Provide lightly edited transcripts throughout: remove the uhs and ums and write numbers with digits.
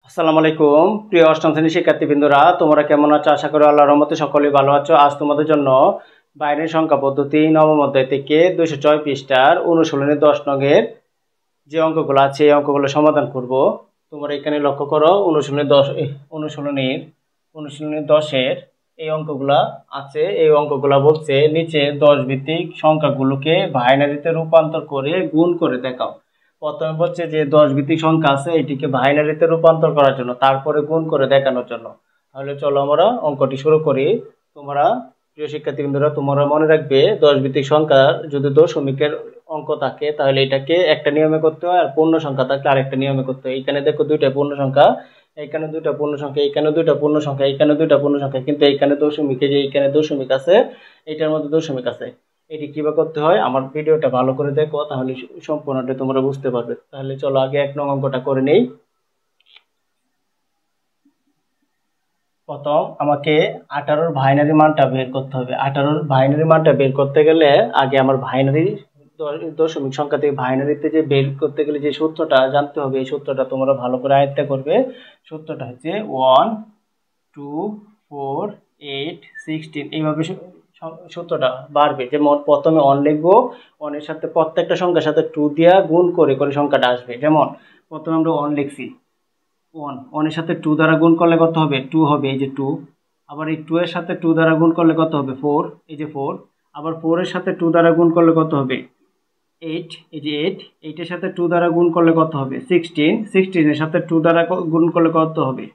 আসসালামু আলাইকুম প্রিয় অষ্টম শ্রেণীর শিক্ষার্থীবৃন্দরা, তোমরা কেমন আছো? আশা করি আল্লাহর রহমতে সকলেই ভালো আছো। আজ তোমাদের জন্য বাইনারি সংখ্যা পদ্ধতি নবম অধ্যায় থেকে 206 পৃষ্ঠার অনুশীলনী 10 নংয়ের যে অঙ্কগুলো আছে এই অঙ্কগুলো সমাধান করব। তোমরা এখানে লক্ষ্য করো, অনুশীলনী 10-এর এই অঙ্কগুলা আছে। এই অঙ্কগুলা বলছে নিচে 10 ভিত্তিক সংখ্যাগুলোকে বাইনারিতে রূপান্তর করে গুণ করে দেখাও। প্রথমে বলছে যে 10 ভিত্তিক সংখ্যা আছে, এটিকে বাইনারিতে রূপান্তর করার জন্য, তারপরে গুণ করে দেখানোর জন্য। তাহলে চলো আমরা অঙ্কটি শুরু করি। তোমরা প্রিয় শিক্ষার্থীবৃন্দরা, তোমরা মনে রাখবে 10 ভিত্তিক সংখ্যার যদি দশমিকের অঙ্ক থাকে তাহলে এটাকে একটা নিয়মে করতে হয়, আর পূর্ণ সংখ্যা থাকলে আরেকটা নিয়মে করতে হয়। এখানে দেখো দুইটা পূর্ণ সংখ্যা, এখানে দুইটা পূর্ণ সংখ্যা, এখানে দুইটা পূর্ণ সংখ্যা, এখানে দুইটা পূর্ণ সংখ্যা, কিন্তু এখানে দশমিকে যে এখানে দশমিক আছে, এটার মধ্যে দশমিক আছে। এটি কিভাবে করতে হয় আমার ভিডিওটা ভালো করে দেখো, তাহলে সম্পূর্ণটা তোমরা বুঝতে পারবে। তাহলে চলো আগে 1 নং অঙ্কটা করে নেই। প্রথম আমাকে 18-র বাইনারি মানটা বের করতে হবে। 18-র বাইনারি মানটা বের করতে গেলে আগে আমার বাইনারি দশমিক সংখ্যা থেকে বাইনারিতে যে বের করতে গেলে যে সূত্রটা জানতে হবে, এই সূত্রটা তোমরা ভালো করে আয়ত্ত করবে। সূত্রটা হচ্ছে 1 2 4 8 16, এইভাবে সূত্রটা বাড়বে। যেমন প্রথমে 1 লিখবো, 1 এর সাথে প্রত্যেকটা সংখ্যার সাথে 2 দিয়া গুণ করে করে সংখ্যাটা আসবে। যেমন প্রথমে আমরা 1 লিখছি, 1 এর সাথে 2 দ্বারা গুণ করলে কত হবে? 2 হবে, এই যে 2। আবার এই 2 এর সাথে 2 দ্বারা গুণ করলে কত হবে? 4, এই যে 4। আবার 4 এর সাথে 2 দ্বারা গুণ করলে কত হবে? 8, এই যে 8। 8 এর সাথে 2 দ্বারা গুণ করলে কত হবে? 16। 16 এর সাথে 2 দ্বারা গুণ করলে কত হবে?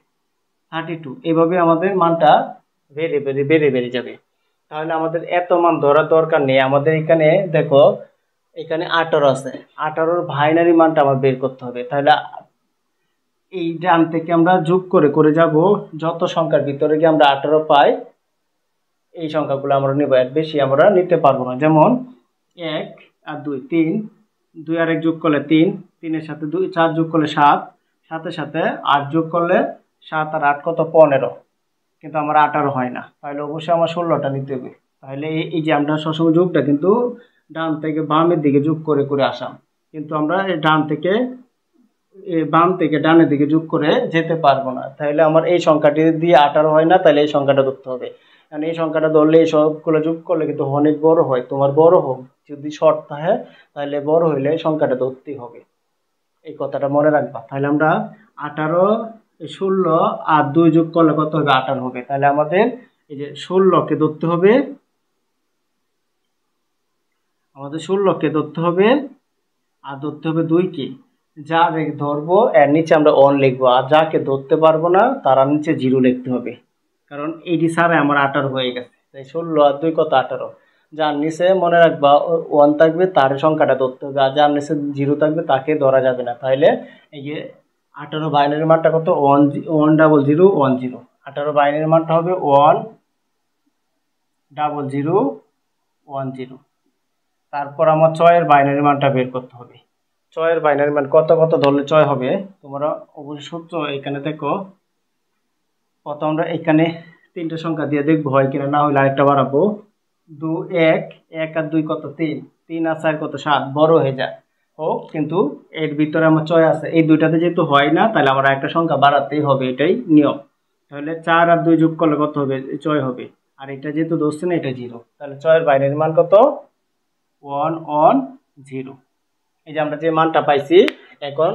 32। এইভাবে আমাদের মানটা বেড়ে বেড়ে বেড়ে বেড়ে যাবে। তাহলে আমাদের এত মান ধরার দরকার নেই। আমাদের এখানে দেখো, এখানে 18 আছে, 18-র বাইনারি মানটা আমার বের করতে হবে। তাহলে এই ডান থেকে আমরা যোগ করে করে যাব, যত সংখ্যার ভিতরে গিয়ে আমরা 18 পাই এই সংখ্যাগুলো আমরা নেব, এর বেশি আমরা নিতে পারবো না। যেমন 1 আর 2 3, 2 আর 1 যোগ করলে 3, 3 এর সাথে 2 4 যোগ করলে 7, 7 এর সাথে 8 যোগ করলে 7 আর 8 কত? 15। কিন্তু আমার 18 হয় না, তাহলে অবশ্যই আমার 16টা নিতে হবে। তাহলে এই যে আমরা সবসময় যোগটা কিন্তু ডান থেকে বামের দিকে যোগ করে করে আসাম, কিন্তু আমরা ডান থেকে বাম থেকে ডানের দিকে যোগ করে যেতে পারবো না। তাহলে আমার এই সংখ্যাটি দিয়ে 18 হয় না, তাহলে এই সংখ্যাটা ধরতে হবে। কারণ এই সংখ্যাটা ধরলে এই সবগুলো যোগ করলে কিন্তু অনেক বড় হয়। তোমার বড় হোক, যদি শর্ট থাকে তাহলে বড় হইলে এই সংখ্যাটা ধরতেই হবে, এই কথাটা মনে রাখবা। তাহলে আমরা 18, 16 আর 2 যোগ করলে কত হবে? 18 হবে। তাহলে আমাদের এই যে 16কে ধরতে হবে, আমাদের 16কে ধরতে হবে, আর ধরতে হবে 2কে। যা ধরবো এর নিচে আমরা 1 লিখবো, আর যাকে ধরতে পারবো না তার নিচে 0 লিখতে হবে। কারণ এইটি ছাড়া আমার 18 হয়ে গেছে। তাই 16 আর 2 কত? 18। যার নিচে মনে রাখবা 1 থাকবে তার সংখ্যাটা ধরতে হবে, আর যার নিচে 0 থাকবে তাকে ধরা যাবে না। তাহলে এই যে 18 বাইনারি মানটা কত? 1 0 1 0। 18 বাইনারি মানটা হবে 1 0 1 0। তারপর আমার 6 এর বাইনারি মানটা বের করতে হবে। 6 এর বাইনারি মান কত কত ধরলে 6 হবে? তোমরা অবশ্যই সূত্র এখানে দেখো। প্রথম আমরা এখানে 3টে সংখ্যা দিয়ে দেখবো হয় কিনা, না হলে আরেকটা বাড়াবো। 2 1 1 আর 2 কত? 3, 3 আর 4 কত? 7। বড় হয়ে যায় হোক, কিন্তু এর ভিতরে আমার 6 আছে। এই দুইটাতে যেহেতু হয় না, তাহলে আমার একটা সংখ্যা বাড়াতেই হবে, এটাই নিয়ম। তাহলে 4 আর 2 যোগ করলে কত হবে? 6 হবে। আর এটা যেহেতু ধরছে না, এটা 0। তাহলে 6 এর বাইনারি মান কত? 1 1 0। এই যে আমরা যে মানটা পাইছি, এখন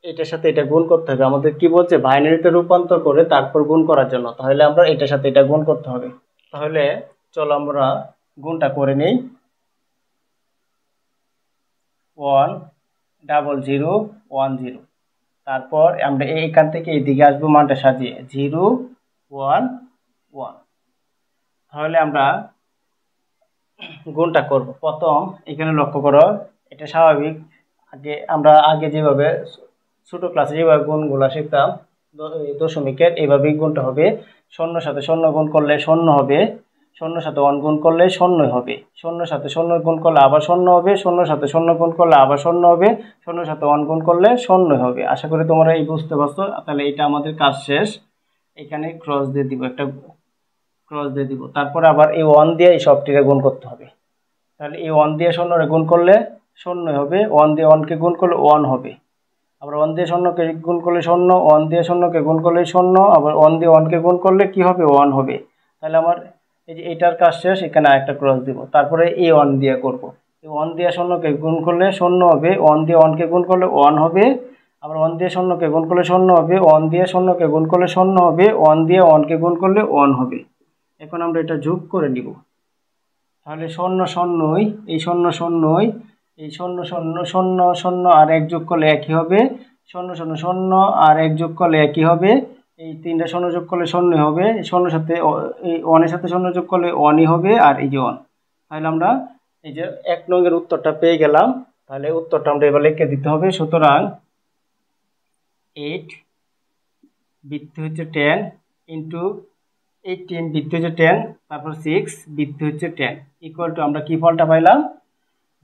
এটার সাথে এটা গুণ করতে হবে। আমাদের কি বলছে? বাইনারিতে রূপান্তর করে তারপর গুণ করার জন্য। তাহলে আমরা এটার সাথে এটা গুণ করতে হবে। তাহলে চলো আমরা গুণটা করে নেই। 1 0 1 0। তারপর আমরা এইখান থেকে এইদিকে আসবো মানটা সাজিয়ে 0 1 1। তাহলে আমরা গুণটা করব। প্রথম এখানে লক্ষ্য করো, এটা স্বাভাবিক। আগে যেভাবে ছোট ক্লাসে যেভাবে গুণগুলা শিখতাম দশমিকের, এইভাবেই গুণটা হবে। শূন্যর সাথে শূন্য গুণ করলে শূন্য হবে, শূন্যর সাথে 1 গুণ করলে শূন্যই হবে, শূন্যর সাথে শূন্য গুণ করলে আবার শূন্য হবে, শূন্যর সাথে শূন্য গুণ করলে আবার শূন্য হবে, শূন্যর সাথে 1 গুণ করলে শূন্যই হবে। আশা করি তোমরা এই বুঝতে পারছো। তাহলে এটা আমাদের কাজ শেষ। এখানে ক্রস দিয়ে দিব, একটা ক্রস দিয়ে দিব। তারপরে আবার এই 1 দিয়ে এই সবটিকে গুণ করতে হবে। তাহলে এই 1 দিয়ে শূন্যরে গুণ করলে শূন্যই হবে, 1 দিয়ে 1কে গুণ করলে 1 হবে। আবার 1 দিয়ে শূন্যকে গুণ করলে 0, 1 দিয়ে শূন্যকে গুণ করলে 0, আবার 1 দিয়ে 1 কে গুণ করলে কি হবে 1 হবে। তাহলে আমার এই যে এটার কাজ শেষ, এখানে আরেকটা ক্রস দিব, তারপরে এই 1 দিয়ে করব। 1 দিয়ে শূন্যকে গুণ করলে 0 হবে, 1 দিয়ে 1 কে গুণ করলে 1 হবে, আবার 1 দিয়ে শূন্যকে গুণ করলে 0 হবে, 1 দিয়ে শূন্যকে গুণ করলে 0 হবে, 1 দিয়ে 1 কে গুণ করলে 1 হবে। এখন আমরা এটা যোগ করে নিব। তাহলে 0 0, এই 0 0, এই 0 0 0 0 আর 1 যোগ করলে একই হবে, 0 0 0 আর 1 যোগ করলে একই হবে, এই তিনটা 0 যোগ করলে 0 হবে, 0 সাথে এই 1 এর সাথে 0 যোগ করলে 1ই হবে, আর এই যে 1। তাহলে আমরা এই যে 1 নং এর উত্তরটা পেয়ে গেলাম। তাহলে উত্তরটা আমরা এবার লিখে দিতে হবে। সুতরাং 8 বৃত্তি হচ্ছে 10 ইন্টু 18 বৃত্তি হচ্ছে 10, তারপর 6 বৃত্তি হচ্ছে 10 ইকুয়াল টু আমরা কি ফলটা পাইলাম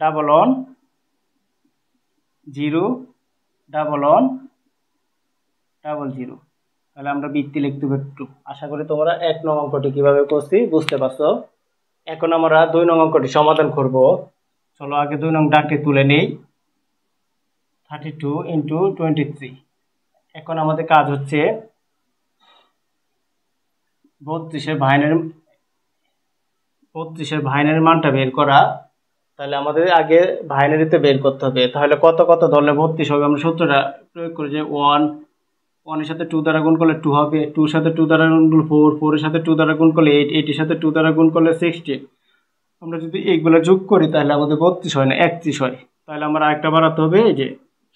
1 0 1 0 0। তাহলে আমরা বৃত্তি লিখতে হবে একটু। আশা করি তোমরা 1 নং অঙ্কটি কিভাবে করছি বুঝতে পারছো। এখন আমরা 2 নং অঙ্কটি সমাধান করব। চলো আগে 2 নং ডাকটি তুলে নেই। 32 ইন্টু 23। এখন আমাদের কাজ হচ্ছে 32 এর বাইনারি মানটা বের করা। তাহলে আমাদের আগে বাইনারিতে বের করতে হবে। তাহলে কত কত ধরলে 32 হবে, আমরা সূত্রটা প্রয়োগ করি যে 1 এর সাথে 2 দ্বারা গুণ করলে 2 হবে, 2 এর সাথে 2 দ্বারা গুণ করলে 4, 4 এর সাথে 2 দ্বারা গুণ করলে 8, 8 এর সাথে 2 দ্বারা গুণ করলে 16। আমরা যদি এইগুলো যোগ করি তাহলে আমাদের 32 হয় না, 31 হয়। তাহলে আমার আরেকটা বাড়াতে হবে, এই যে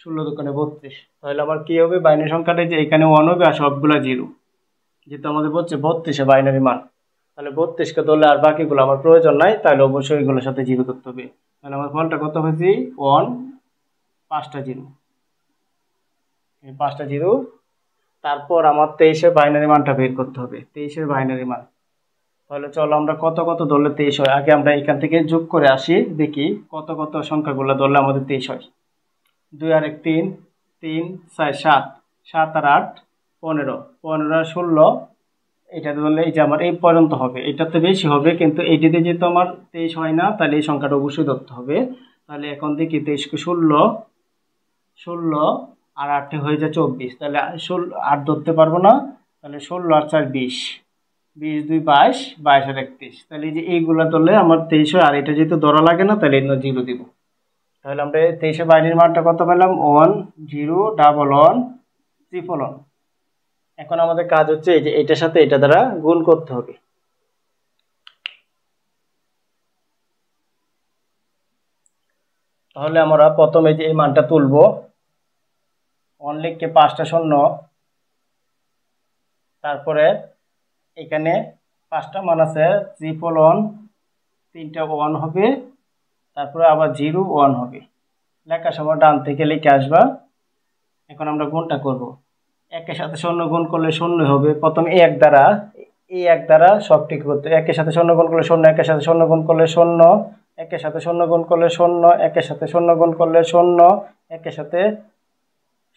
16 দোকানে 32। তাহলে আমার কি হবে বাইনারি সংখ্যাটা যে এখানে 1 হবে আর সবগুলা 0, যেহেতু আমাদের বলছে 32 এ বাইনারি মান। তাহলে 32 কে ধরলে আর বাকিগুলো আমার প্রয়োজন নাই, তাহলে অবশ্যই এগুলোর সাথে 0 করতে হবে। তাহলে আমার ফলটা কত হয়েছে 1, 5টা 0, এই 5টা 0। তারপর আমার 23 এর বাইনারি মানটা বের করতে হবে, 23 এর বাইনারি মান। তাহলে চলো আমরা কত কত ধরলে 23 হয় আগে আমরা এখান থেকে যোগ করে আসি, দেখি কত কত সংখ্যাগুলো ধরলে আমাদের 23 হয়। 2 আর 1 3, 3 4 7, 7 আর 8 15, 15 আর 16, এটা ধরলে এই যে আমার এই পর্যন্ত হবে, এটাতে বেশি হবে কিন্তু এইটিতে যেহেতু আমার 23 হয় না, তাহলে এই সংখ্যাটা অবশ্যই ধরতে হবে। তাহলে এখন দেখি 23 কে 16, 16 আর 8 হয়ে যায় 24, তাহলে 8 ধরতে পারবো না, তাহলে 16 আর 4 20, 20 2 22, 22 আর 31। তাহলে এই যে এইগুলা ধরলে আমার 23 হয়, আর এটা যেহেতু ধরা লাগে না তাহলে এর 0 দিব। তাহলে আমরা 23 এর বাইনারি মানটা কত পেলাম 1 0 1 1 1। এখন আমাদের কাজ হচ্ছে এই যে এটার সাথে এটা দ্বারা গুণ করতে হবে। তাহলে আমরা প্রথমে যে এই মানটা তুলবো, 1 লিখে 5টা শূন্য, তারপরে এখানে 5টা মান আছে, 3টা 1 হবে, তারপরে আবার 0 1 হবে। লেখার সময় ডান থেকে লিখে আসবা। এখন আমরা গুণটা করব। 1 এর সাথে 0 গুণ করলে 0 হবে। প্রথমে এই 1 দ্বারা সব ঠিক করতে, 1 এর সাথে 0 গুণ করলে 0, 1 এর সাথে 0 গুণ করলে 0, 1 এর সাথে 0 গুণ করলে 0, 1 এর সাথে 0 গুণ করলে 0, 1 এর সাথে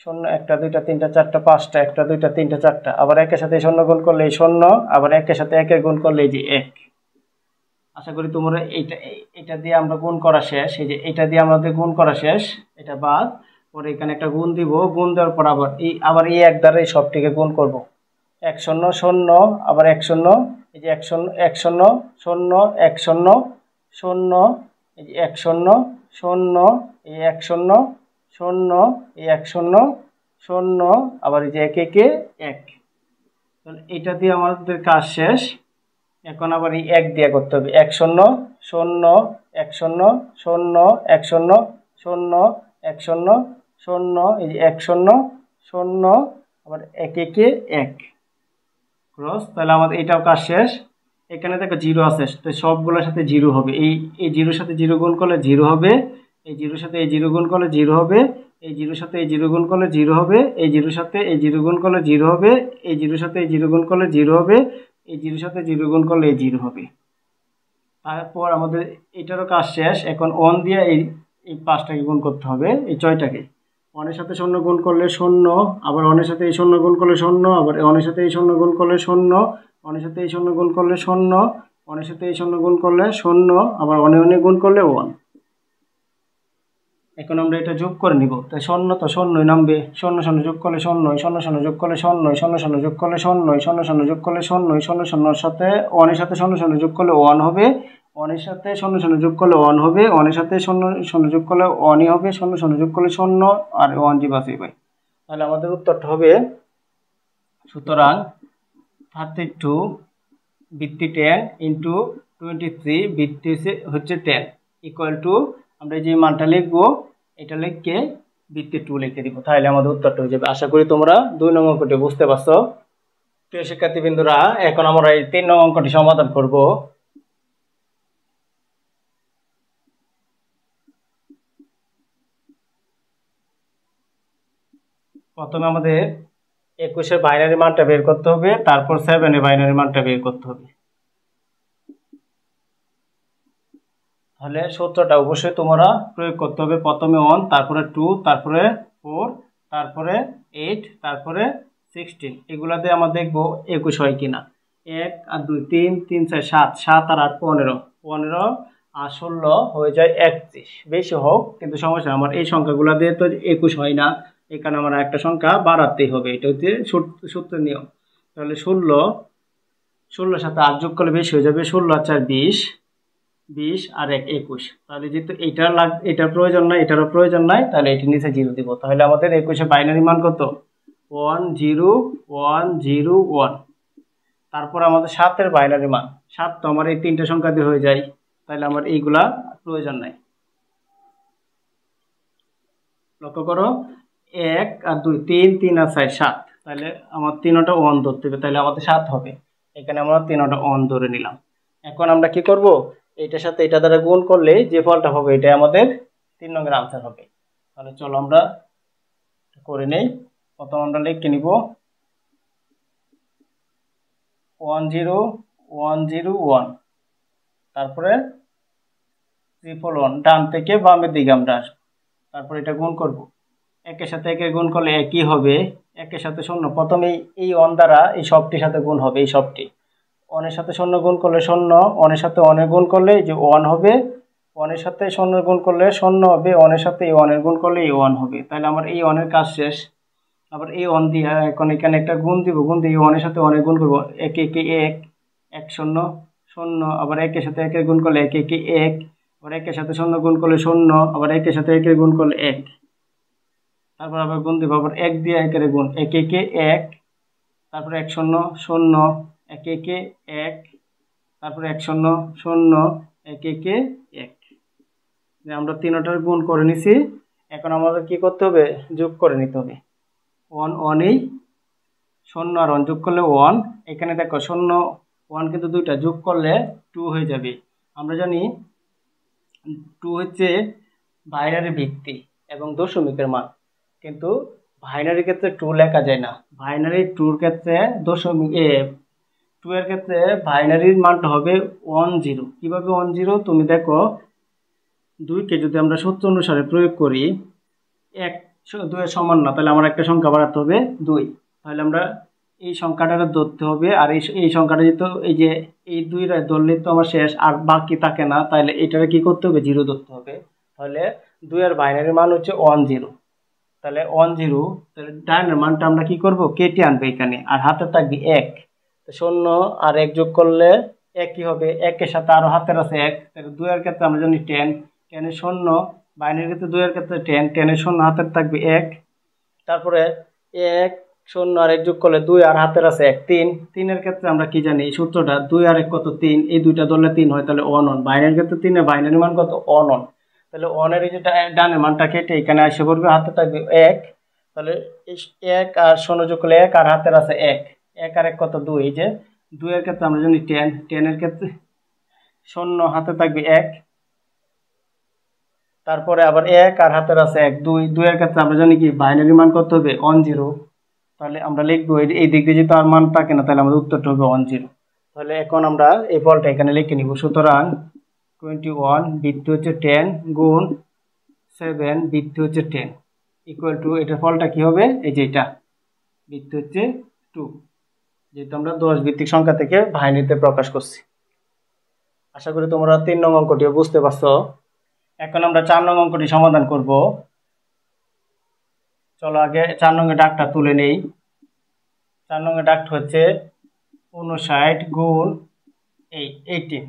0 1টা 2টা 3টা 4টা 5টা 1টা 2টা 3টা 4টা, আবার 1 এর সাথে 0 গুণ করলে 0, আবার 1 এর সাথে 1 এর গুণ করলে এই যে 1। আশা করি তোমরা এটা দিয়ে আমরা গুণ করা শেষ। এই যে এটা দিয়ে আমাদের গুণ করা শেষ, এটা বাদ। পরে এখানে একটা গুণ দিব, গুণ দেওয়ার পর আবার এই 1 দ্বারা এই সবটিকে গুণ করব। 1 0 0, আবার 1 0, এই যে 1 0 1 0 0 1 0 0, এই যে 1 0 0, এই 1 0 0, এই 1 0 0, আবার এই যে 1 1 1। তাহলে এটা দিয়ে আমাদের কাজ শেষ। এখন আবার এই 1 দিয়ে করতে হবে, 1 0 0 1 0 0 1 0 0 1 0 0, এই যে 1 0 0, আবার 1 1 1 ক্রস। তাহলে আমাদের এটাও কাজ শেষ। এখানে দেখো 0 আছে, তো সবগুলোর সাথে 0 হবে। এই 0 সাথে 0 গুণ করলে 0 হবে, এই 0 সাথে এই 0 গুণ করলে 0 হবে, এই 0 সাথে এই 0 গুণ করলে 0 হবে, এই 0 সাথে এই 0 গুণ করলে 0 হবে, এই 0 সাথে এই 0 গুণ করলে 0 হবে, এই 0 সাথে 0 গুণ করলে এই 0 হবে। তারপর আমাদের এটারও কাজ শেষ। এখন 1 দিয়ে এই 5টাকে গুণ করতে হবে, এই 6টাকে। 1 এর সাথে 0 গুণ করলে 0, আবার 1 এর সাথে এই 0 গুণ করলে 0, আবার 1 এর সাথে এই 0 গুণ করলে 0, 1 এর সাথে এই 0 গুণ করলে 0, 1 এর সাথে এই 0 গুণ করলে 0, আবার 1 এ গুণ করলে 1। এখন আমরা এটা যোগ করে নিব। তাই শূন্য তো শূন্যই নামবে, শূন্য শূন্য যোগ করলে শূন্যই, শূন্য শূন্য যোগ করলে শূন্যই, শূন্য শূন্য যোগ করলে শূন্যই, শূন্য শূন্য যোগ করলে শূন্যই, শূন্য শূন্যর সাথে ওয়ানের সাথে শূন্য শূন্য যোগ করলে ওয়ান হবে, ওয়ানের সাথে শূন্য শূন্য যোগ করলে ওয়ান হবে, ওয়ানের সাথে শূন্য শূন্য যোগ করলে ওয়ানই হবে, শূন্য শূন্য যোগ করলে শূন্য, আর ওয়ান জি বাসি ভাই। তাহলে আমাদের উত্তরটা হবে, সুতরাং 32 বৃত্তি 10 ইন্টু 23 বৃত্তি হচ্ছে 10 ইকুয়াল টু, আমরা যে মানটা লিখবো এটা লিখে বৃত্তি 2 লিখে দিব, তাহলে আমাদের উত্তরটা হয়ে যাবে। আশা করি তোমরা 2 নং অঙ্কটি বুঝতে পারছো। প্রিয় শিক্ষার্থীবৃন্দরা, এখন আমরা এই 3 নং অঙ্কটি সমাধান করব। প্রথমে আমাদের 21 এর বাইনারি মানটা বের করতে হবে, তারপর 7 এর বাইনারি মানটা বের করতে হবে। তাহলে সূত্রটা অবশ্যই তোমরা প্রয়োগ করতে হবে। প্রথমে 1, তারপরে 2, তারপরে 4, তারপরে 8, তারপরে 16। এগুলাতে আমরা দেখবো 21 হয় কিনা। 1 আর 2, 3, 3, 4, 7, 7 আর 8, 15, 15 আর 16 হয়ে যায় 31। বেশি হোক কিন্তু সমস্যা, আমার এই সংখ্যাগুলো দিয়ে তো 21 হয় না, এখানে আমার একটা সংখ্যা বাড়াতেই হবে, এটা হচ্ছে সূত্রের নিয়ম। তাহলে 16 সাথে 8 যোগ করলে বেশি হয়ে যাবে, 16 আর 4 20, 20 আর 1 21। তাহলে যেহেতু এটার প্রয়োজন নাই, এটারও প্রয়োজন নাই, তাহলে এটির নিচে 0 দিব। তাহলে আমাদের 21 বাইনারি মান কত? 1 0 1 0 1। তারপর আমাদের 7 এর বাইনারি মান, 7 তো আমার এই তিনটা সংখ্যা দিয়ে হয়ে যায়, তাহলে আমার এইগুলা প্রয়োজন নাই। লক্ষ্য করো, 1 আর 2, 3, 3 আর 4 7, তাহলে আমার তিনটা 1 ধরতে হবে, তাহলে আমাদের 7 হবে। এখানে আমরা তিনটা 1 ধরে নিলাম। এখন আমরা কি করব, এটার সাথে এটা দ্বারা গুণ করলে যে ফলটা হবে এটাই আমাদের 3 নম্বরের আনসার হবে। তাহলে চলো আমরা করে নেই। প্রথম আমরা লিখে নিব 1 0 1 0 1, তারপরে 1 ডান থেকে বামের দিকে আমরা আসবো, তারপর এটা গুণ করব। একের সাথে একে গুণ করলে একই হবে, একের সাথে শূন্য, প্রথমে এই 1 দ্বারা এই সবটির সাথে গুণ হবে, এই সবটি 1 এর সাথে 0 গুণ করলে 0, 1 এর সাথে 1 এর গুণ করলে এই যে 1 হবে, 1 এর সাথে 0 এর গুণ করলে 0 হবে, 1 এর সাথে এই 1 এর গুণ করলে এই 1 হবে। তাহলে আমার এই 1 এর কাজ শেষ। আবার এই 1 দিয়ে এখন এখানে একটা গুণ দিব, গুণ দিয়ে 1 এর সাথে 1 এর গুণ করব, 1 1 1 1 0 0, আবার 1 এর সাথে 1 এর গুণ করলে 1 1 1, আবার 1 এর সাথে 0 গুণ করলে 0, আবার 1 এর সাথে 1 এর গুণ করলে 1, তারপর আবার গুণ দিব, আবার 1 দিয়ে 1 এর গুণ, 1 1 1, তারপর 1 0 0 1 1 1, তারপরে 1 0 0 1 1 1। আমরা তিনটার গুণ করে নিছি। এখন আমাদের কি করতে হবে, যোগ করে নিতে হবে। 1 1 এই 0 আর 1 যোগ করলে 1, এখানে দেখো 0 1 কিন্তু দুইটা, যোগ করলে 2 হয়ে যাবে। আমরা জানি 2 হচ্ছে বাইনারি ভিত্তি এবং দশমিকের মান, কিন্তু বাইনারির ক্ষেত্রে 2 লেখা যায় না। বাইনারি 2 এর ক্ষেত্রে দশমিক 2 এর ক্ষেত্রে বাইনারির মানটা হবে 1 0। কিভাবে 1 0? তুমি দেখো 2 কে যদি আমরা সূত্র অনুসারে প্রয়োগ করি, 1 2 এর সমান না, তাহলে আমার একটা সংখ্যা বাড়াতে হবে 2, তাহলে আমরা এই সংখ্যাটা ধরতে হবে। আর এই সংখ্যাটা যেহেতু এই যে এই 2 ধরলে তো আমার শেষ, আর বাকি থাকে না, তাহলে এটাকে কি করতে হবে, 0 ধরতে হবে। তাহলে 2 এর বাইনারি মান হচ্ছে 1 0। তাহলে 1 0, তাহলে ডানের মানটা আমরা কি করব, কেটে আনবো এখানে, আর হাতে থাকবে 1। 0 আর 1 যোগ করলে 1 কি হবে, 1 এর সাথে আরো হাতের আছে 1, তাহলে 2 এর ক্ষেত্রে আমরা জানি 10, 10 এর 0, বাইনারির ক্ষেত্রে 2 এর ক্ষেত্রে 10, 10 এর 0 হাতের থাকবে 1, তারপরে 1 0 আর 1 যোগ করলে 2 আর হাতের আছে 1 3, 3 এর ক্ষেত্রে আমরা কি জানি এই সূত্রটা, 2 আর 1 কত 3, এই দুইটা ধরলে 3 হয়, তাহলে 1 1। বাইনারির ক্ষেত্রে 3 এর বাইনারি মান কত, 1 1। তাহলে 1 এর এই যে ডানের মানটা কেটে এখানে এসে পড়বে, হাতে থাকবে 1, তাহলে 1 আর 0 যোগ করলে 1 আর হাতের আছে 1, 1 আর 1 কত 2, এই যে 2 এর ক্ষেত্রে আমরা জানি 10, 10 এর ক্ষেত্রে 0 হাতে থাকবে 1, তারপরে আবার 1 আর হাতের আছে 1 2, 2 এর ক্ষেত্রে আমরা জানি কি বাইনারি মান কত হবে, 1 0। তাহলে আমরা লিখবো এই দিক দিয়ে যেহেতু আর মান থাকে না, তাহলে আমাদের উত্তরটা হবে 1 0। তাহলে এখন আমরা এই ফলটা এখানে লিখে নিব। সুতরাং 21 বৃত্তি হচ্ছে 10 গুণ 7 বৃত্তি হচ্ছে 10 ইকুয়াল টু, এটার ফলটা কি হবে, এই যে এটা বৃত্তি হচ্ছে 2, যেহেতু আমরা 10 ভিত্তিক সংখ্যা থেকে বাইনারিতে প্রকাশ করছি। আশা করি তোমরা 3 নং অঙ্কটিও বুঝতে পারছো। এখন আমরা 4 নং অঙ্কটি সমাধান করব। চলো আগে 4 নং এর দাগটা তুলে নেই। 4 নং এর দাগটা হচ্ছে 59 গুণ 18।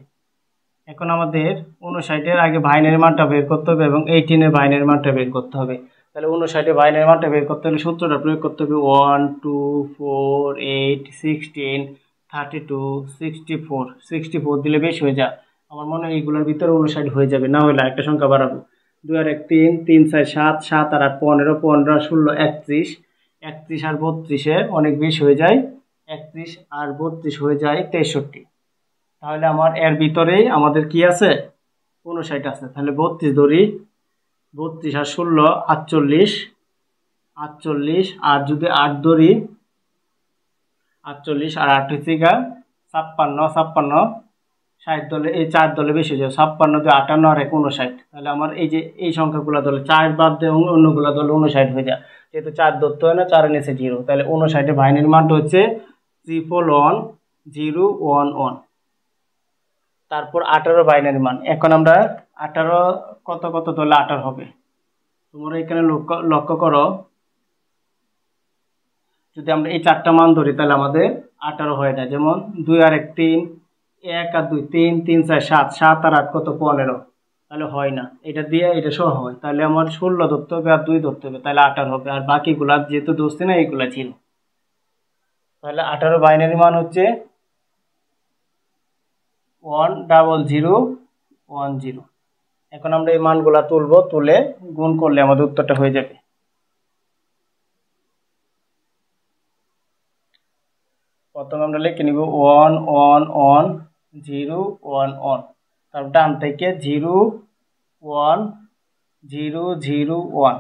এখন আমাদের 59 এর আগে বাইনারি মানটা বের করতে হবে এবং 18 এর বাইনারি মানটা বের করতে হবে। তাহলে 59 এর বাইনারি মানটা বের করতে হলে সূত্রটা প্রয়োগ করতে হবে 1 2 4 8 16 32 64। 64 দিলে বেশি হয়ে যায়। আমার মনে হয় এইগুলোর ভিতরে 59 হয়ে যাবে, না হলে একটা সংখ্যা বাড়াবো। 2 আর 1 3, 3 4 7, 7 আর 8 15, 15 আর 16 31, 31 আর 32 এ অনেক বেশি হয়ে যায়, 31 আর 32 হয়ে যায় 63। তাহলে আমার এর ভিতরেই আমাদের কি আছে, 59 আছে। তাহলে 32 ধরি, 32 আর 16 48, 48 আর যদি 8 ধরি 48 আর 8 হচ্ছে 56, 56 60 দলে এই 4 দলে বেশি হয়ে যাবে, 56 দিয়ে 58 আর 59। তাহলে আমার এই যে এই সংখ্যাগুলো দলে 4 বাদ দিয়ে অন্যগুলো দলে 59 হয়ে যায়। যেহেতু 4 ধরতে হয় না, 4 এর নিচে 0, তাহলে 59 এর বাইনারি মানটা হচ্ছে 111011। তারপর 18 বাইনারি মান। এখন আমরা 18 কত কত ধরলে 18 হবে, তোমরা এখানে লক্ষ্য করো। যদি আমরা এই 4টা মান ধরি তাহলে আমাদের 18 হয়ে যায়। যেমন 2 আর 1 3, 1 আর 2 3, 3 4 7, 7 আর 8 কত 15, তাহলে হয় না, এটা দিয়ে এটা সহ হয়। তাহলে আমার 16 ধরতে হবে আর 2 ধরতে হবে, তাহলে 18 হবে। আর বাকিগুলা যেহেতু ধরছি না এইগুলা ছিল, তাহলে 18 বাইনারি মান হচ্ছে 10010। এখন আমরা এই মানগুলা তুলবো, তুলে গুণ করলে আমাদের উত্তরটা হয়ে যাবে। প্রথমে আমরা লিখে নিব 1 1 1 0 1 1। তারপর ডান থেকে 0 1 0 0 1।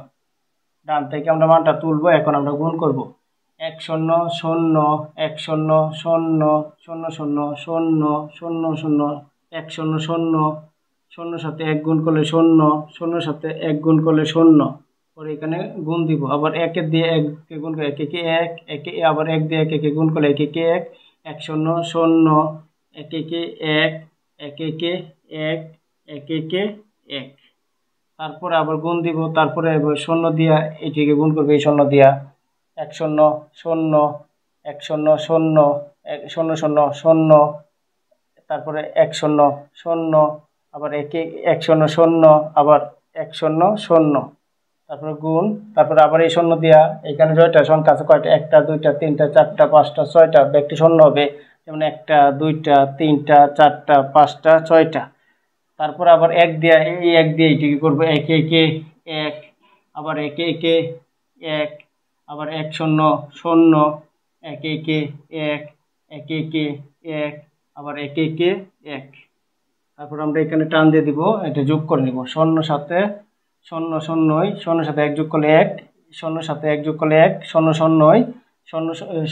ডান থেকে আমরা মানটা তুলবো। এখন আমরা গুণ করব 1 0 0 1 0 0 0 0 0 0 0 1 0 0 0 সাথে 1 গুণ করলে 0, 0 সাথে 1 গুণ করলে 0। পরে এখানে গুণ দিব, আবার 1 দিয়ে 1 কে গুণ করে 1 1 1, 1 আবার 1 দিয়ে 1 1 গুণ করলে 1 1 1, 1 0 0 1 1 1 1 1 1 1 1 1। তারপরে আবার গুণ দিব, তারপরে 0 দিয়া এটিকে গুণ করবে এই 0 দিয়া, 1 0 0 1 0 0 0 0 0, তারপরে 1 0 0 আবার 1 1 0 0 আবার 1 0 0, তারপরে গুণ, তারপরে আবার এই 0 দিয়া। এখানে জয়টা সংখ্যা আছে কয়টা, 1টা 2টা 3টা 4টা 5টা 6টা, ব্যক্তি 0 হবে, যেমন 1টা 2টা 3টা 4টা 5টা 6টা। তারপর আবার 1 দিয়ে এই 1 দিয়ে এটিকে করবো 1 1 1, আবার 1 1 1, আবার 1 0 0 1 1 1 1 1 1, আবার 1 1 1। তারপর আমরা এখানে টান দিয়ে দিব, এটা যোগ করে নিব, 0 সাথে 0 0, 0 সাথে 1 যোগ করলে 1, 0 সাথে 1 যোগ করলে 1, 0 0,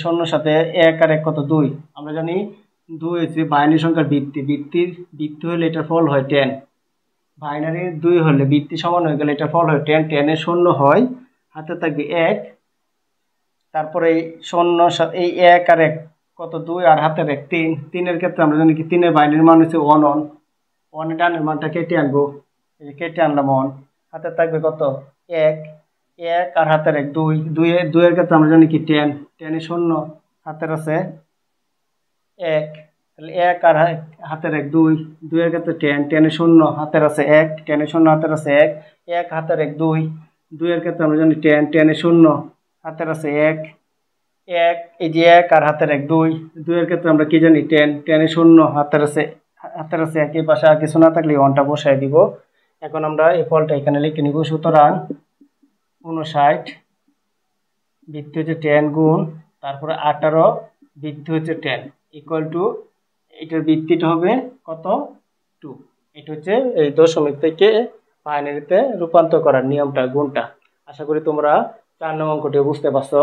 0 সাথে 1 আর 1 কত 2। আমরা জানি 2 হচ্ছে বাইনারি সংখ্যার বৃত্তি, বৃত্তি হলে এটা ফল হয় 10। বাইনারি 2 হলে বৃত্তি সমান হয়ে গেলে এটা ফল হয় 10, 10 এর 0 হয়, হাতে থাকবে 1। তারপরে এই 0 এই 1 আর 1 কত 2, আর হাতের 1 3, 3 এর ক্ষেত্রে আমরা জানি কি 3 এর বাইনারি মান হচ্ছে 1 1। 1 এর ডানের মানটা কেটে আনবো, এই যে কেটে আনলাম 1, হাতে থাকবে কত 1 1 আর হাতের 1 2, 2 এর ক্ষেত্রে আমরা জানি কি 10, 10 এর 0 হাতের আছে 1, তাহলে 1 আর হাতের 1 2, 2 এর ক্ষেত্রে 10, 10 এর 0 হাতের আছে 1, 10 এর 0 হাতের আছে 1, 1 হাতের 1 2, 2 এর ক্ষেত্রে আমরা জানি 10, 10 এর 0 হাতের আছে 1, 1 এই যে 1 আর হাতের 1 2, 2 এর ক্ষেত্রে আমরা কি জানি 10, 10 এর 0 হাতের আছে 1, এই পাশে আর কিছু না থাকলে 1টা বসাই দিব। এখন আমরা এই ফলটা এখানে লিখে নিব। সুতরাং 59 বৃত্তি হচ্ছে 10 গুণ, তারপরে 18 বৃত্তি হচ্ছে 10 ইকুয়াল টু, এটার বৃত্তিটা হবে কত 2। এটা হচ্ছে এই দশমিক থেকে বাইনারিতে রূপান্তর করার নিয়মটা, গুণটা। আশা করি তোমরা 4 নং অঙ্কটি বুঝতে পারছো।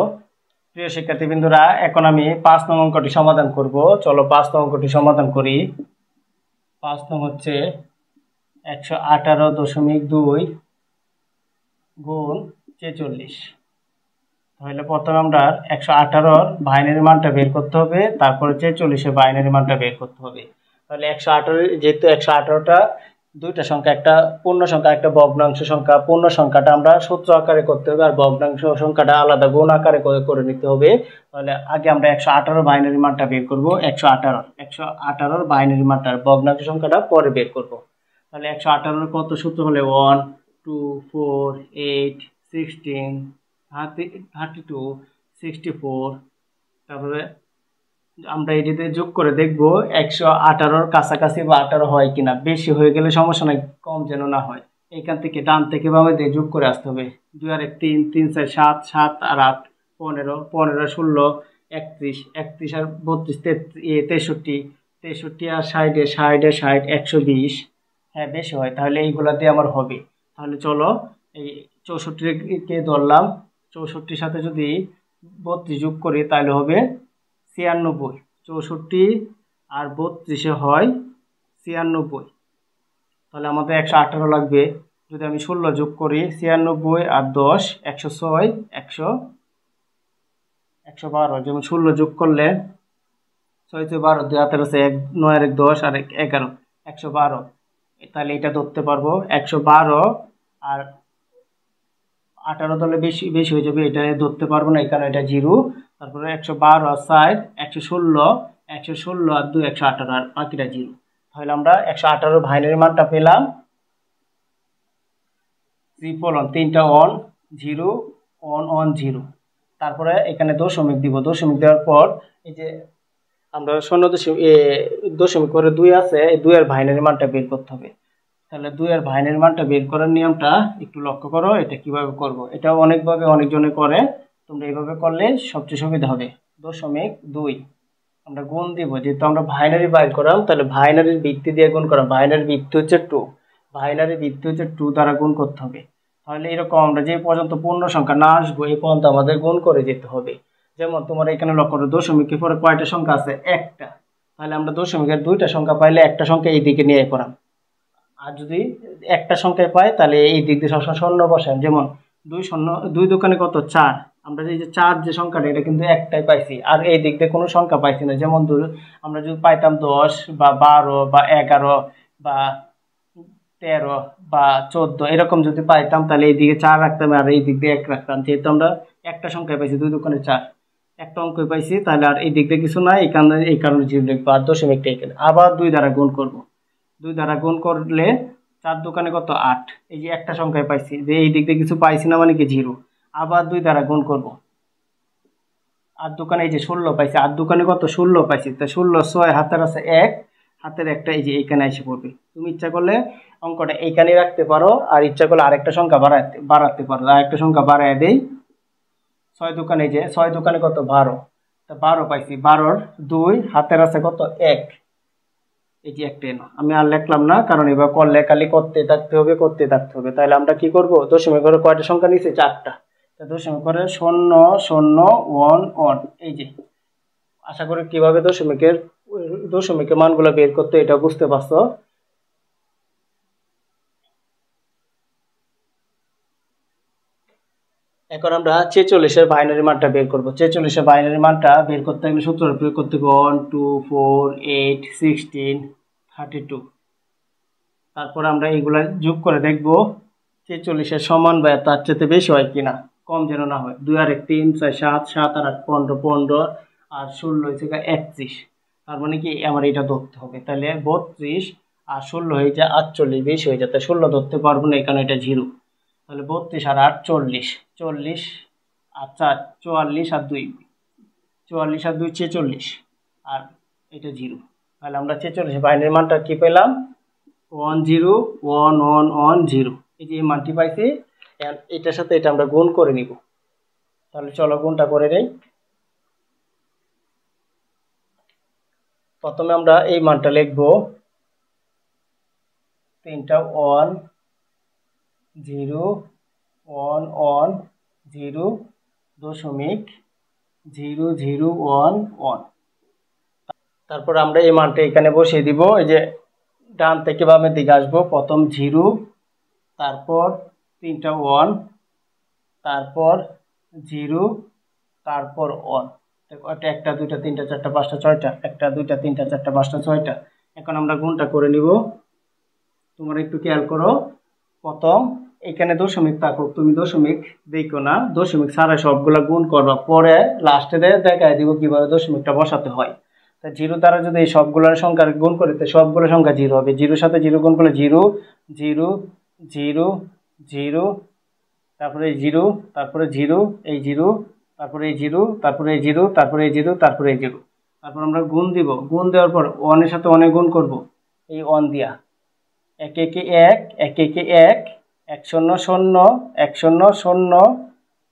প্রিয় শিক্ষার্থীবৃন্দরা, এখন আমি 5 নং অঙ্কটি সমাধান করব। চলো 5 নং অঙ্কটি সমাধান করি। 5 নং হচ্ছে 118.2 গুণ 46। তাহলে প্রথমে আমরা 118 বাইনারি মানটা বের করতে হবে, তারপরে 46 বাইনারি মানটা বের করতে হবে। তাহলে 118, যেহেতু 118টা দুইটা সংখ্যা, একটা পূর্ণ সংখ্যা একটা ভগ্নাংশ সংখ্যা। পূর্ণ সংখ্যাটা আমরা সূত্র আকারে করতে হবে আর ভগ্নাংশ সংখ্যাটা আলাদা গুণ আকারে করে নিতে হবে। তাহলে আগে আমরা 118 বাইনারি মানটা বের করব। 118 বাইনারি মানটা, ভগ্নাংশ সংখ্যাটা পরে বের করব। তাহলে 118 কত সূত্র হলে 1 2 4 8 16 32 64। তারপরে আমরা এটিতে যোগ করে দেখব 118 কাছাকাছি বা 18 হয় কিনা। বেশি হয়ে গেলে সমস্যা নাই, কম যেন না হয়। এখান থেকে ডান থেকে বামে দিয়ে যোগ করে আসতে হবে। 2 আর 1 3, 3 4 7, 7 আর 8 15, 15 16 31, 31 আর 32 63, 63 আর 60 60 60 120। হ্যাঁ বেশি হয়, তাহলে এইগুলা দিয়ে আমার হবে। তাহলে চলো এই 64 কে ধরলাম, 64 সাথে যদি 32 যোগ করি তাহলে হবে 96। 64 আর 32 হয় 96। তাহলে আমাদের 118 লাগবে। যদি আমি 16 যোগ করি, 96 আর 10 106 112। যেমন 16 যোগ করলে 6 12 2 হাতের আছে 1 9 আর 1 10 আর 1 11 112। তাহলে এটা ধরতে পারবো 112 আর 18 তাহলে বেশি বেশি হয়ে যাবে, এটা ধরতে পারবো না, এখানে এটা 0। তারপরে 112 আর 4 116 116 আর 2 118 আর বাকিটা 0। তাহলে আমরা 118 বাইনারি মানটা পেলাম। ট্রিপল অন, তিনটা অন 0 অন অন 0। তারপরে এখানে দশমিক দিব। দশমিক দেওয়ার পর এই যে আমরা শূন্য দশমিক করে 2 আছে, এই 2 এর বাইনারি মানটা বের করতে হবে। তাহলে 2 এর বাইনারি মানটা বের করার নিয়মটা একটু লক্ষ্য করো। এটা কিভাবে করব, এটা অনেকভাবে অনেকজনে করে, তোমরা এইভাবে করলে সবচেয়ে সুবিধা হবে। 0.2 আমরা গুণ দিব, যেহেতু আমরা বাইনারি বাইর করাম তাহলে বাইনারির ভিত্তি দিয়ে গুণ করাম। বাইনারির ভিত্তি হচ্ছে 2, বাইনারির ভিত্তি হচ্ছে 2 দ্বারা গুণ করতে হবে। তাহলে এরকম আমরা যে পর্যন্ত পূর্ণ সংখ্যা না আসবো এই পর্যন্ত আমাদের গুণ করে যেতে হবে। যেমন তোমার এখানে লক্ষ্য করো, দশমিকের পরে কয়টা সংখ্যা আছে? একটা। তাহলে আমরা দশমিকের 2টা সংখ্যা পাইলে একটা সংখ্যা এই দিকে নিয়ে পড়াম। আর যদি একটা সংখ্যায় পাই তাহলে এই দিক দিয়ে সবসময় শূন্য বসান। যেমন 2 শূন্য, 2 দোকানে কত? 4। আমরা এই যে 4 যে সংখ্যাটা এটা কিন্তু একটাই পাইছি, আর এই দিক দিয়ে কোনো সংখ্যা পাইছি না। যেমন আমরা যদি পাইতাম 10 বা 12 বা 11 বা 13 বা 14 এরকম যদি পাইতাম তাহলে এই দিকে 4 রাখতাম আর এই দিক দিয়ে 1 রাখতাম। যেহেতু আমরা একটা সংখ্যায় পাইছি, 2 দোকানে 4, একটা অঙ্ক পাইছি, তাহলে আর এই দিক দিয়ে কিছু নাই, এই কারণে 0 লিখবো। আর দশমিকটা এখানে আবার 2 দ্বারা গুণ করব। 2 দ্বারা গুণ করলে 4 দোকানে কত? 8। এই যে একটা সংখ্যায় পাইছি, যে এই দিক দিয়ে কিছু পাইছি না মানে কি 0। আবার 2 দ্বারা গুণ করব। 8 দোকানে এই যে 16 পাইছি, 8 দোকানে কত? 16 পাইছি। তা 16 6 হাতের আছে 1, হাতের একটা এই যে এইখানে এসে পড়বে। তুমি ইচ্ছা করলে অঙ্কটা এইখানে রাখতে পারো, আর ইচ্ছা করলে আরেকটা সংখ্যা বাড়াতে পারো। আরেকটা সংখ্যা বাড়ায় দেই। 6 দোকানে এই যে 6 দোকানে কত? 12। তা 12 পাইছি, 12 2 হাতের আছে কত? 1। এই যে একটা এনো, আমি আর লিখলাম না, কারণ এবার করলে খালি করতে থাকতে হবে। তাহলে আমরা কি করব? দশমিক ঘরে কয়টা সংখ্যা নিয়েছি? 4টা। তা দশমিক ঘরে 0 0 1 1। এই যে আশা করি কিভাবে দশমিকের মানগুলো বের করতে এটা বুঝতে পারছো। এখন আমরা 46-এর বাইনারি মানটা বের করব। 46-এর বাইনারি মানটা বের করতে গেলে সূত্র প্রয়োগ করতে হবে 1 2 4 8 16 32। তারপর আমরা এইগুলা যোগ করে দেখব 46-এর সমান বা তার চেয়ে বেশি হয় কিনা, কম যেন না হয়। 2 আর 1 3 4 7 7 আর 8 15 15 আর 16 হয়েছে 31। তার মানে কি আমার এটা ধরতে হবে। তাহলে 32 আর 16 হয়ে যায় 48, বেশি হয়ে যায়। তাই 16 ধরতে পারবো না, এখানে এটা 0। তাহলে 32 আর 8 40, 40 আর 4 44 আর 2 44 আর 2 46 আর এটা 0। তাহলে আমরা 46 বাইনারি মানটা কি পেলাম? 1 0 1 1 1 0। এই যে এই মানটি পাইছি, এটার সাথে এটা আমরা গুণ করে নিব। তাহলে চলো গুণটা করে নেই। প্রথমে আমরা এই মানটা লিখব, তিনটা 1 0 1 1 0 দশমিক 0 0 1 1। তারপর আমরা এই মানটা এখানে বসিয়ে দিব। এই যে ডান থেকে বামের দিকে আসবো, প্রথম 0, তারপর তিনটা 1, তারপর 0, তারপর 1। এটা 1টা 2টা 3টা 4টা 5টা 6টা, 1টা 2টা 3টা 4টা 5টা 6টা। এখন আমরা গুণটা করে নিব। তোমরা একটু খেয়াল করো, প্রথম এখানে দশমিক থাকুক, তুমি দশমিক দেখো না, দশমিক ছাড়া সবগুলা গুণ করবা, পরে লাস্টে দেখাই দিব কিভাবে দশমিকটা বসাতে হয়। তা জিরো দ্বারা যদি এই সবগুলোর সংখ্যা গুণ করি তো সবগুলো সংখ্যা জিরো হবে, জিরোর সাথে জিরো গুণ করলে জিরো, জিরো, জিরো, জিরো, তারপরে জিরো, তারপরে জিরো, এই জিরো, তারপরে এই জিরো, তারপরে এই জিরো, তারপরে এই জিরো, তারপরে এই জিরো। তারপর আমরা গুণ দিব, গুণ দেওয়ার পর ওয়ানের সাথে অনেক গুণ করব, এই ওয়ান দিয়া, একে একে এক, একে একে এক, এক শূন্য শূন্য, এক শূন্য শূন্য,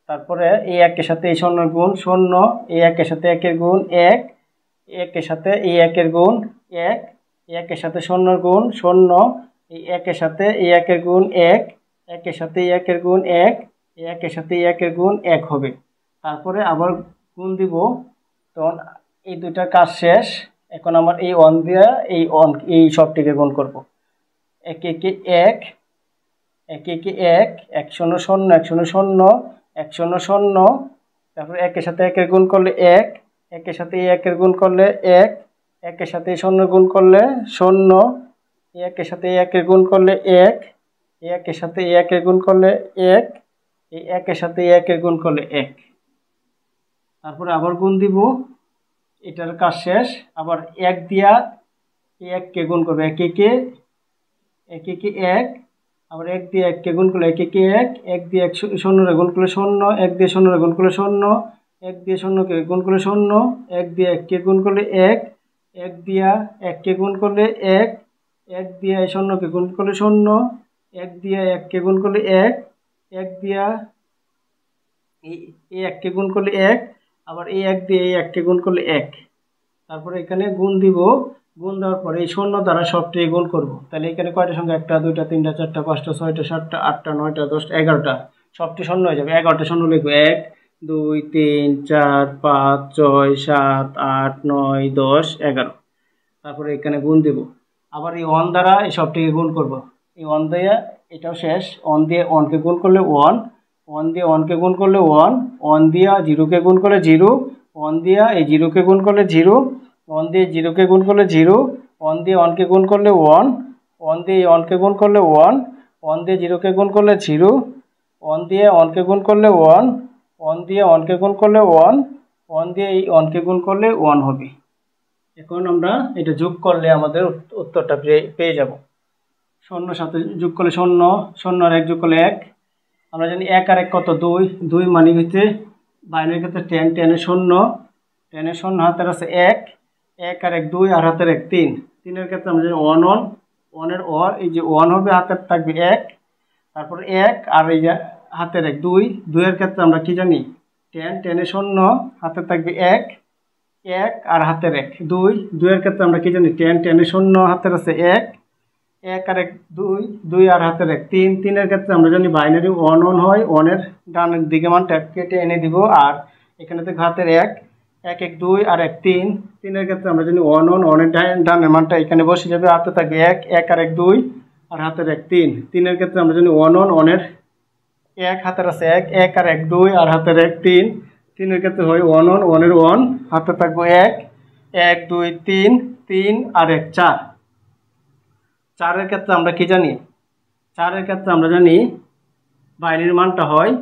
তারপরে এই একের সাথে এই শূন্যের গুণ শূন্য, এই একের সাথে একের গুণ এক, একের সাথে এই একের গুণ এক, একের সাথে শূন্যর গুণ শূন্য, এই একের সাথে এই একের গুণ এক, একের সাথে এই একের গুণ এক, এই একের সাথে এই একের গুণ এক হবে। তারপরে আবার গুণ দিব, তখন এই দুইটার কাজ শেষ। এখন আমার এই ওয়ান দিয়ে এই সবটিকে গুণ করব, একে একে এক, একে একে এক, এক শূন্য শূন্য, এক শূন্য শূন্য, এক শূন্য শূন্য, তারপরে একের সাথে একের গুণ করলে এক, একের সাথে এই একের গুণ করলে এক, একের সাথে এই শূন্য গুণ করলে শূন্য, একের সাথে এই একের গুণ করলে এক, একের সাথে এই একের গুণ করলে এক, এই একের সাথে এই একের গুণ করলে এক। তারপরে আবার গুণ দিব, এটার কাজ শেষ। আবার এক দিয়া এই এককে গুণ করবে, একে একে, একে একে এক, আবার এক দিয়ে এককে গুণ করলে এক একে এক, এক দিয়ে এক শূন্যরে গুণ করলে শূন্য, এক দিয়ে শূন্যরে গুণ করলে শূন্য, এক দিয়ে শূন্যকে গুণ করলে শূন্য, এক দিয়ে এককে গুণ করলে এক, এক দিয়া এককে গুণ করলে এক, এক দিয়া এই শূন্যকে গুণ করলে শূন্য, এক দিয়া এককে গুণ করলে এক, এক দিয়া এই এককে গুণ করলে এক, আবার এই এক দিয়ে এই এককে গুণ করলে এক। তারপরে এখানে গুণ দিব, গুণ দেওয়ার পরে এই শূন্য দ্বারা সবটি গুণ করব। তাহলে এখানে কয়টা সংখ্যা, একটা, দুইটা, তিনটা, চারটা, পাঁচটা, ছয়টা, সাতটা, আটটা, নয়টা, দশটা, 11টা, সবটি শূন্য হয়ে যাবে। 11টা শূন্য লিখবো, 1 2 3 4 5 6 7 8 9 10 11। তারপরে এখানে গুণ দিব, আবার এই ওয়ান দ্বারা এই সবটিকে গুণ করব। এই ওয়ান দিয়ে এটাও শেষ, ওয়ান দিয়ে ওয়ানকে গুণ করলে ওয়ান, ওয়ান দিয়ে ওয়ানকে গুণ করলে ওয়ান, ওয়ান দিয়া জিরোকে গুণ করলে জিরো, ওয়ান দিয়া এই জিরোকে গুণ করলে জিরো, ওয়ান দিয়ে জিরোকে গুণ করলে জিরো, ওয়ান দিয়ে ওয়ানকে গুণ করলে ওয়ান, ওয়ান দিয়ে ওয়ানকে গুণ করলে ওয়ান, ওয়ান দিয়ে জিরোকে গুণ করলে জিরো, ওয়ান দিয়ে ওয়ানকে গুণ করলে ওয়ান, ওয়ান দিয়ে ওয়ানকে গুণ করলে ওয়ান, ওয়ান দিয়ে এই ওয়ানকে গুণ করলে ওয়ান হবে। এখন আমরা এটা যোগ করলে আমাদের উত্তরটা পেয়ে যাব। শূন্যর সাথে যোগ করলে শূন্য, শূন্য আর এক যোগ করলে এক। আমরা জানি এক আর এক কত, দুই, দুই মানে হচ্ছে বাইনের ক্ষেত্রে 10, 10 শূন্য, 10 শূন্য হাতের আছে এক, এক আর এক দুই, আর হাতের এক তিন, তিনের ক্ষেত্রে আমরা জানি ওয়ান ওয়ান, ওয়ানের ওয়ার এই যে ওয়ান হবে, হাতের থাকবে এক, তারপর এক আর এই যে হাতের এক দুই, দুইয়ের ক্ষেত্রে আমরা কি জানি 10, 10 শূন্য হাতের থাকবে এক, এক আর হাতের এক দুই, দুইয়ের ক্ষেত্রে আমরা কি জানি 10, 10 শূন্য হাতের আছে এক, এক আর এক দুই, দুই আর হাতের এক তিন, তিনের ক্ষেত্রে আমরা জানি বাইনারি ওয়ান ওয়ান হয়, ওয়ানের ডানের দিকে মানটা কেটে এনে দিব, আর এখানে থেকে হাতের এক, এক এক দুই আর এক তিন, তিনের ক্ষেত্রে আমরা জানি ওয়ান ওয়ান, ওয়ানের ডানের মানটা এখানে বসে যাবে, হাতে থাকবে এক, এক আর এক দুই আর হাতের এক তিন, তিনের ক্ষেত্রে আমরা জানি ওয়ান ওয়ান, ওয়ানের এক হাতের আছে এক, এক আর এক দুই আর হাতের এক তিন, তিনের ক্ষেত্রে হয় ওয়ান ওয়ান, ওয়ানের ওয়ান, হাতে থাকবো এক, এক দুই তিন, তিন আর এক চার। চারের ক্ষেত্রে আমরা কি জানি, চারের ক্ষেত্রে আমরা জানি বাইনারির মানটা হয়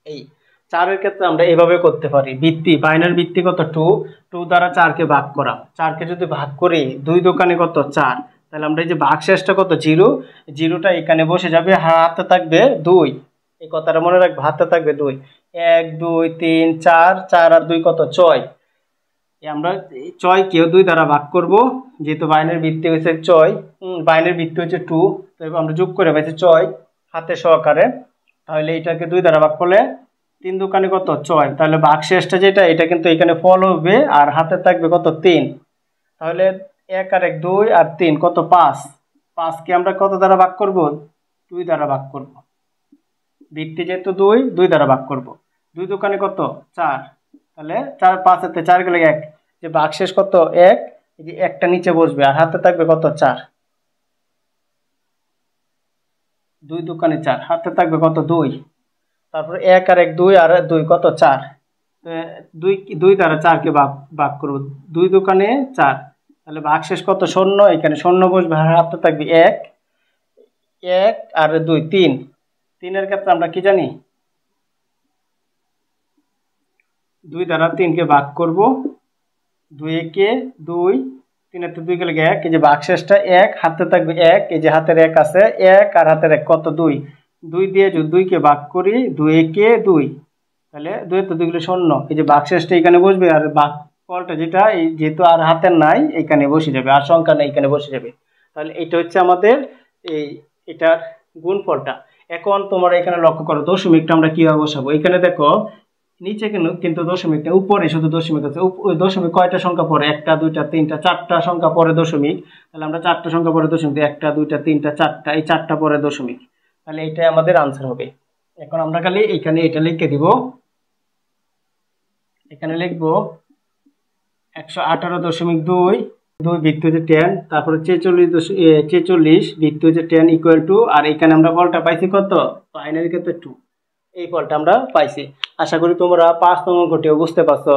এই, চারের ক্ষেত্রে আমরা এভাবে করতে পারি, ভিত্তি বাইনারি ভিত্তি কত 2, 2 দ্বারা 4কে ভাগ করা, 4কে যদি ভাগ করি দুই দোকানে কত 4, তাহলে আমরা এই যে ভাগ শেষটা কত জিরো, জিরোটা এখানে বসে যাবে, হাতে থাকবে 2, এই কথাটা মনে রাখবে, হাতে থাকবে 2, 1 2 3 4, 4 আর 2 কত 6, আমরা 6 কেও 2 দ্বারা ভাগ করব, যেহেতু বাইনারি ভিত্তি হচ্ছে 6, বাইনারি ভিত্তি হচ্ছে 2, তো আমরা যোগ করে পাইছি 6 হাতে সহকারে, তাহলে এটাকে 2 দ্বারা ভাগ করলে 3 দোকানে কত 6, তাহলে ভাগ শেষটা যেটা এটা কিন্তু এখানে ফল হবে, আর হাতে থাকবে কত 3, তাহলে 1 আর 1 2 আর 3 কত 5, 5 কে আমরা কত দ্বারা ভাগ করব 2 দ্বারা ভাগ করব, ভিত্তি যেহেতু 2, 2 দ্বারা ভাগ করব, 2 দোকানে কত 4, তাহলে 4 5 হাতে 4 গেলে 1, যে ভাগশেষ কত 1, এই যে একটা নিচে বসবে, আর হাতে থাকবে কত 4, 2 দোকানে 4, হাতে থাকবে কত 2, তারপর 1 আর 1 2 আর 2 কত 4, 2 দ্বারা 4 কে ভাগ করব, 2 দোকানে 4, তাহলে ভাগশেষ কত? শূন্য। এখানে শূন্য বসবে, হাতে থাকবে 1, 1 আর 2 3। 3 ক্ষেত্রে আমরা কি জানি? 2 দ্বারা 3কে ভাগ করব। 2 একে 2, 3 এর 2 গেলে 1। এই যে ভাগশেষটা 1, হাতে থাকবে 1। এই যে হাতের 1 আছে, 1 আর হাতের 1 কত? 2। 2 দিয়ে যদি 2কে ভাগ করি, 2 একে 2, তাহলে 2 এর 2 গেলে 0। এই যে ভাগশেষটা এখানে বসবে, আর ভাগফলটা যেটা এই যেহেতু আর হাতের নাই এখানে বসে যাবে, আর সংখ্যা নাই এখানে বসে যাবে। তাহলে এটা হচ্ছে আমাদের এটার গুণফলটা। এখন তোমরা এখানে লক্ষ্য করো দশমিকটা আমরা কিভাবে বসাবো। এখানে দেখো নিচে কিন্তু দশমিক নেই, উপরে শুধু দশমিক আছে। ওই দশমিক কয়টা সংখ্যা পরে? 1টা 2টা 3টা 4টা সংখ্যা পরে দশমিক। তাহলে আমরা 4টা সংখ্যা পরে দশমিক, 1টা 2টা 3টা 4টা, এই 4টা পরে দশমিক। তাহলে এটাই আমাদের আনসার হবে। এখন আমরা খালি এখানে এটা লিখে দিব। এখানে লিখবো 118.2, 2 বৃত্তি হচ্ছে 10, তারপরে 46 বৃত্তি হচ্ছে 10 ইকুয়াল টু, আর এখানে আমরা ফলটা পাইছি কত? বাইনারি ক্ষেত্রে 2। এই ফলটা আমরা পাইছি। আশা করি তোমরা 5 নং অঙ্কটিও বুঝতে পারছো।